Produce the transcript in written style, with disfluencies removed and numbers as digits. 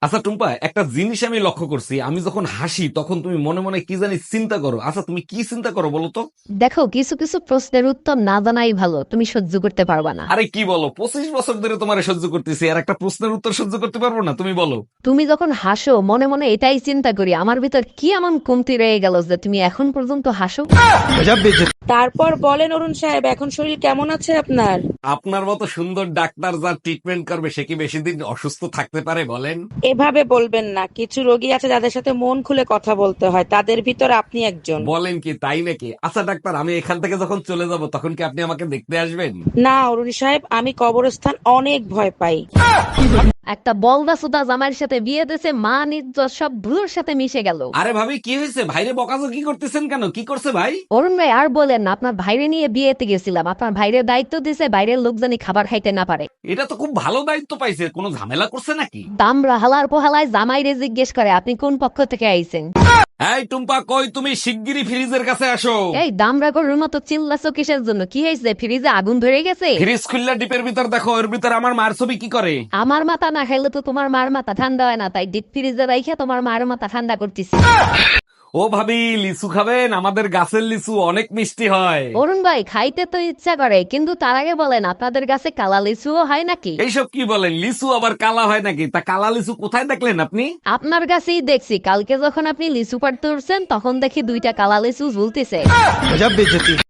আচ্ছা টুম্পা, একটা জিনিস আমি লক্ষ্য করছি, আমি যখন হাসি তখন তুমি মনে মনে কি জানি চিন্তা করো। আচ্ছা তুমি কি চিন্তা করো বলো তো? দেখো, কিছু কিছু প্রশ্নের উত্তর না জানাই ভালো, তুমি সহ্য করতে পারবা না। আরে কি বলো, 25 বছর ধরে তোমার সহ্য করতেছি, আর একটা প্রশ্নের উত্তর সহ্য করতে পারবো না? তুমি বলো। তুমি যখন হাসো মনে মনে এটাই চিন্তা করি আমার ভিতর কি এমন কমতি রয়ে গেল যে তুমি এখন পর্যন্ত হাসো। তারপর বলেন অরুণ সাহেব, এখন শরীর কেমন আছে আপনার? আপনার মতো সুন্দর ডাক্তার যার ট্রিটমেন্ট করবে সে কি বেশি দিন অসুস্থ থাকতে পারে বলেন? এভাবে বলবেন না, কিছু রোগী আছে যাদের সাথে মন খুলে কথা বলতে হয়, তাদের ভিতর আপনি একজন। বলেন কি, তাই নাকি? আচ্ছা ডাক্তার, আমি এখান থেকে যখন চলে যাব তখন কি আপনি আমাকে দেখতে আসবেন? না অরুণ সাহেব, আমি কবরস্থান অনেক ভয় পাই। একটা বলদা সুদা জামাইয়ের সাথে বিয়ে দিয়েছে, মা নির্যত সব ভুলোর সাথে মিশে গেল। আরে ভাবি, কি হয়েছে? ভাইরে বকাজকি করতেছেন কেন? কি করছে ভাই? অরুণ ভাই আর বলেন না, আপনার ভাইরে নিয়ে বিয়েতে গেছিলাম, আপনার ভাইরের দায়িত্ব দিছে বাইরের লোক জানি খাবার খাইতে না পারে। এটা তো খুব ভালো দায়িত্ব পাইছে, কোনো ঝামেলা করছে নাকি? দামরা হালার পোহালায় জামাইরে জিজ্ঞেস করে আপনি কোন পক্ষ থেকে আইছেন। এই টুম্পা, কই তুমি? শিগগিরই ফ্রিজের কাছে আসো। এই দামরা গরুর মতো চিল্লাছো কিসের জন্য? কি হয়েছে? ফ্রিজে আগুন ধরে গেছে? ফ্রিজ খুললা ডিপের ভিতর দেখো, এর ভিতর আমার মার ছবি কি করে। আমার মাথা না খাইলে তো তোমার মার মাথা ঠান্ডা হয় না, তাই ডিপ ফ্রিজে রাইখা তোমার মার মাথা ঠান্ডা করতেছি। ও ভাবি, লিচু খাবেন? আমাদের গাছের লিচু অনেক মিষ্টি হয়। অরুণ ভাই, খাইতে তো ইচ্ছা করে, কিন্তু তার আগে বলেন আপনাদের কাছে কালা লিচুও হয় নাকি? এইসব কি বলেন? লিচু আবার কালা হয় নাকি? তা কালা লিচু কোথায় দেখলেন আপনি? আপনার কাছেই দেখছি, কালকে যখন আপনি লিচু পাড়তে উঠছেন তখন দেখি দুইটা কালা লিচু ঝুলতেছে।